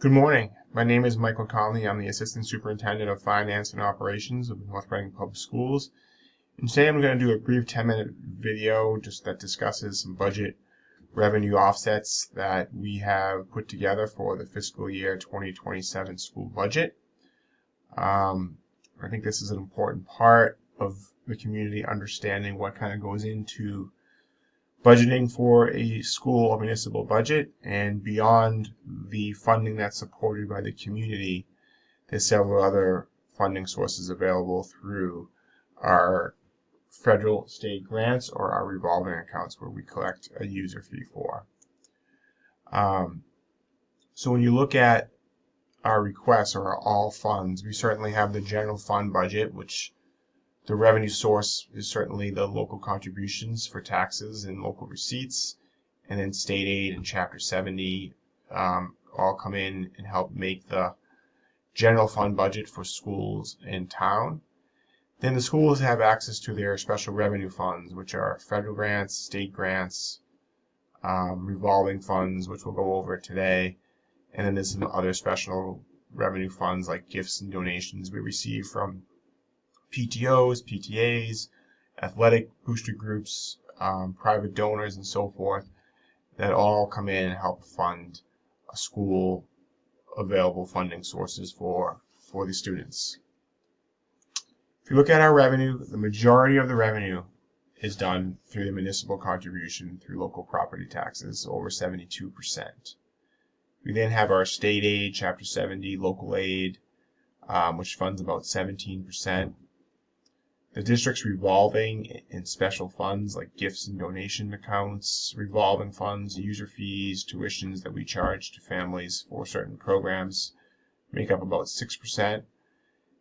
Good morning. My name is Michael Conley. I'm the Assistant Superintendent of Finance and Operations of North Reading Public Schools. And today I'm going to do a brief 10-minute video that discusses some budget revenue offsets that we have put together for the fiscal year 2027 school budget. I think this is an important part of the community understanding what kind of goes into budgeting for a school or municipal budget, and beyond the funding that's supported by the community, there's several other funding sources available through our federal state grants or our revolving accounts where we collect a user fee for. So when you look at our requests or our all funds, we certainly have the general fund budget, which the revenue source is certainly the local contributions for taxes and local receipts, and then state aid and Chapter 70 all come in and help make the general fund budget for schools in town. Then the schools have access to their special revenue funds, which are federal grants, state grants, revolving funds, which we'll go over today, and then there's some other special revenue funds like gifts and donations we receive from PTOs, PTAs, athletic booster groups, private donors, and so forth, that all come in and help fund a school available funding sources for the students. If you look at our revenue, the majority of the revenue is done through the municipal contribution through local property taxes, over 72%. We then have our state aid, Chapter 70, local aid, which funds about 17%. The district's revolving and special funds like gifts and donation accounts, revolving funds, user fees, tuitions that we charge to families for certain programs make up about 6%.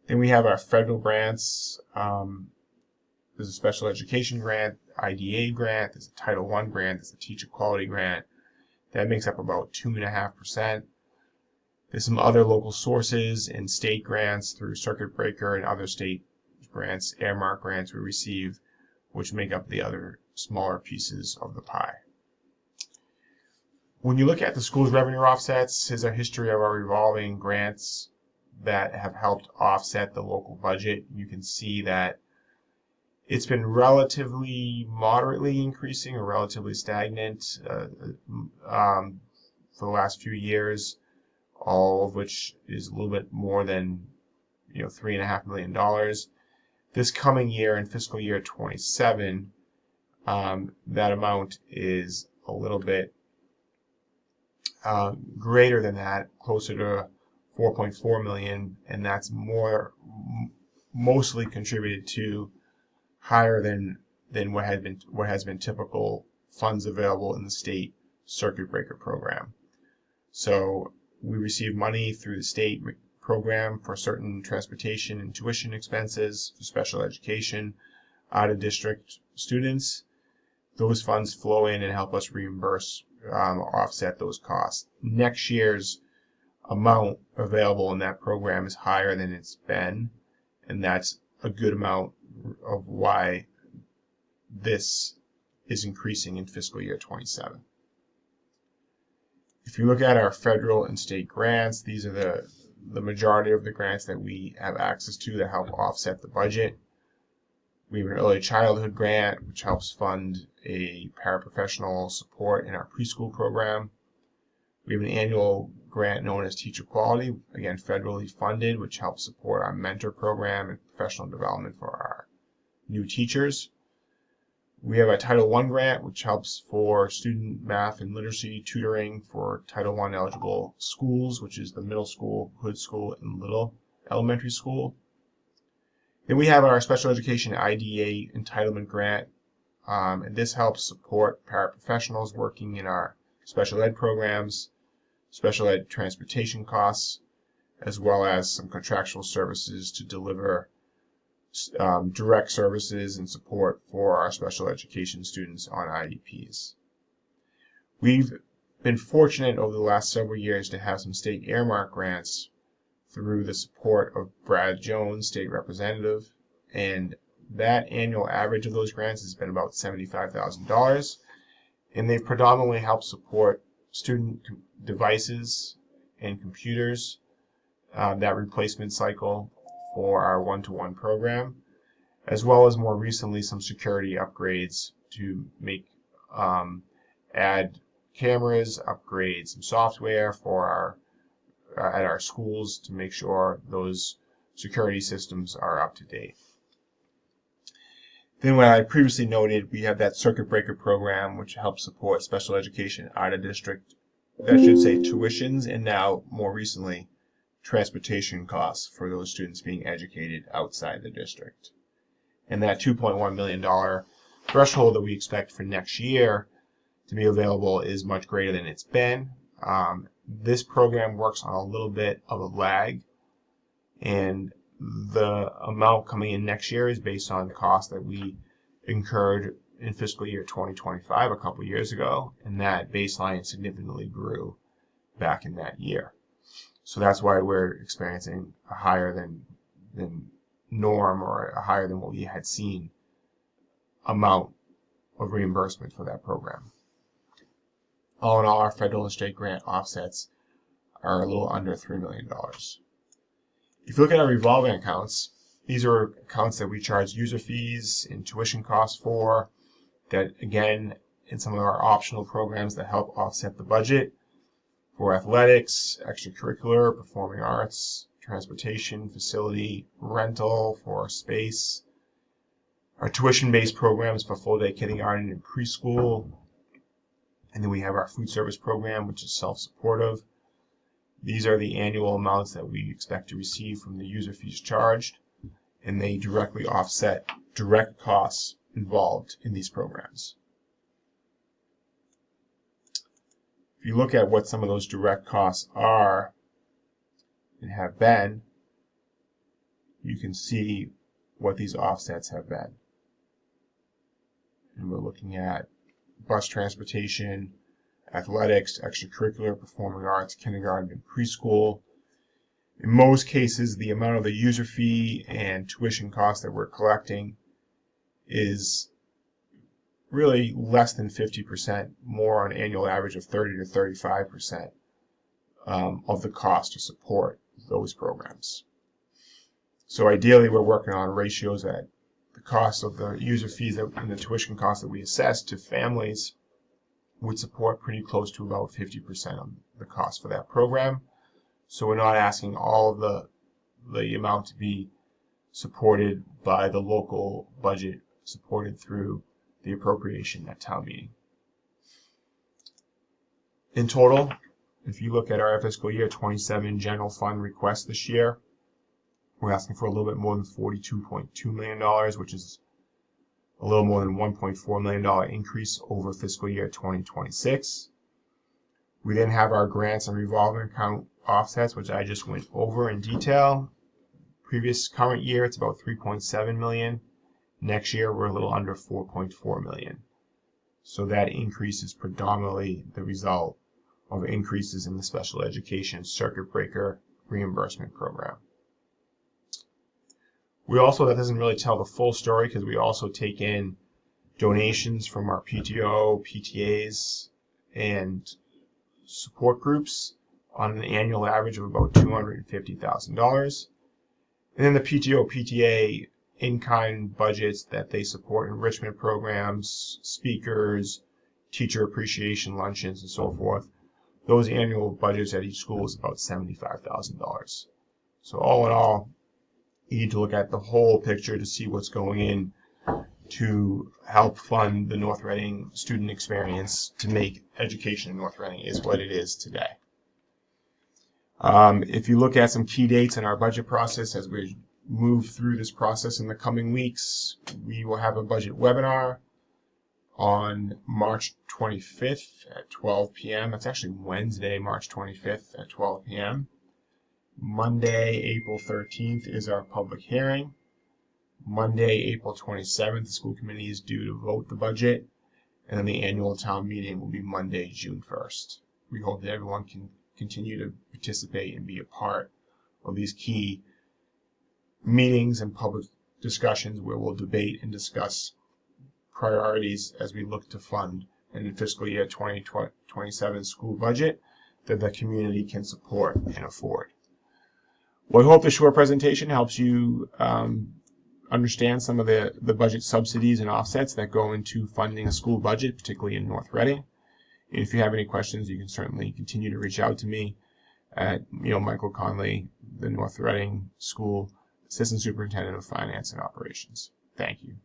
Then we have our federal grants. There's a special education grant, IDA grant, there's a Title I grant, there's a teacher quality grant. That makes up about 2.5%. There's some other local sources and state grants through circuit breaker and other state grants, earmark grants we receive, which make up the other smaller pieces of the pie. When you look at the school's revenue offsets, here's a history of our revolving grants that have helped offset the local budget. You can see that it's been relatively moderately increasing or relatively stagnant for the last few years, all of which is a little bit more than $3.5 million. This coming year in fiscal year 27, that amount is a little bit greater than that, closer to 4.4 million, and that's mostly contributed to higher than what has been typical funds available in the state circuit breaker program. So we receive money through the state program for certain transportation and tuition expenses for special education out of district students. Those funds flow in and help us reimburse offset those costs. Next year's amount available in that program is higher than it's been, and that's a good amount of why this is increasing in fiscal year 27. If you look at our federal and state grants, these are the majority of the grants that we have access to that help offset the budget. We have an early childhood grant, which helps fund a paraprofessional support in our preschool program. We have an annual grant known as Teacher Quality, again federally funded, which helps support our mentor program and professional development for our new teachers. We have a Title I grant, which helps for student math and literacy tutoring for Title I eligible schools, which is the middle school, Hood School, and Little Elementary School. Then we have our Special Education IDA Entitlement Grant, and this helps support paraprofessionals working in our special ed programs, special ed transportation costs, as well as some contractual services to deliver direct services and support for our special education students on IEPs. We've been fortunate over the last several years to have some state earmark grants through the support of Brad Jones, state representative, and that annual average of those grants has been about $75,000, and they've predominantly helped support student devices and computers, that replacement cycle for our one-to-one program, as well as more recently some security upgrades to make add cameras, upgrade some software for our at our schools to make sure those security systems are up to date. Then what I previously noted, we have that circuit breaker program which helps support special education out of district, that should say tuitions, and now more recently transportation costs for those students being educated outside the district. And that $2.1 million threshold that we expect for next year to be available is much greater than it's been. This program works on a little bit of a lag, and the amount coming in next year is based on costs that we incurred in fiscal year 2025 a couple years ago, and that baseline significantly grew back in that year. So that's why we're experiencing a higher than norm, or a higher than what we had seen amount of reimbursement for that program. All in all, our federal and state grant offsets are a little under $3 million. If you look at our revolving accounts, these are accounts that we charge user fees and tuition costs for, that again, in some of our optional programs that help offset the budget, for athletics, extracurricular, performing arts, transportation, facility, rental, for space, our tuition-based programs for full-day kindergarten and preschool, and then we have our food service program, which is self-supportive. These are the annual amounts that we expect to receive from the user fees charged, and they directly offset direct costs involved in these programs. If you look at what some of those direct costs are and have been, you can see what these offsets have been. And we're looking at bus transportation, athletics, extracurricular, performing arts, kindergarten, and preschool. In most cases, the amount of the user fee and tuition costs that we're collecting is really less than 50%, more on an annual average of 30 to 35% of the cost to support those programs. So ideally, we're working on ratios that the cost of the user fees and the tuition costs that we assess to families would support pretty close to about 50% of the cost for that program. So we're not asking all of the amount to be supported by the local budget, supported through the appropriation at town meeting. In total, if you look at our fiscal year 27 general fund request this year, we're asking for a little bit more than $42.2 million, which is a little more than $1.4 million increase over fiscal year 2026. We then have our grants and revolving account offsets, which I just went over in detail. Current year, it's about $3.7 million. Next year, we're a little under $4.4 million. So that increase is predominantly the result of increases in the special education circuit breaker reimbursement program. That doesn't really tell the full story, because we also take in donations from our PTO, PTAs, and support groups on an annual average of about $250,000. And then the PTO, PTA in-kind budgets that they support enrichment programs, speakers, teacher appreciation luncheons, and so forth. Those annual budgets at each school is about $75,000. So all in all, you need to look at the whole picture to see what's going in to help fund the North Reading student experience, to make education in North Reading is what it is today. If you look at some key dates in our budget process as we move through this process in the coming weeks, we will have a budget webinar on March 25th at 12 p.m. That's actually Wednesday, March 25th at 12 p.m. Monday, April 13th is our public hearing. Monday, April 27th, the school committee is due to vote the budget, and then the annual town meeting will be Monday, June 1st. We hope that everyone can continue to participate and be a part of these key meetings and public discussions where we'll debate and discuss priorities as we look to fund in the fiscal year 2027 school budget, that the community can support and afford. Well, I hope the short presentation helps you understand some of the budget subsidies and offsets that go into funding a school budget, particularly in North Reading. And if you have any questions, you can certainly continue to reach out to me at Michael Conley, the North Reading School Assistant Superintendent of Finance and Operations. Thank you.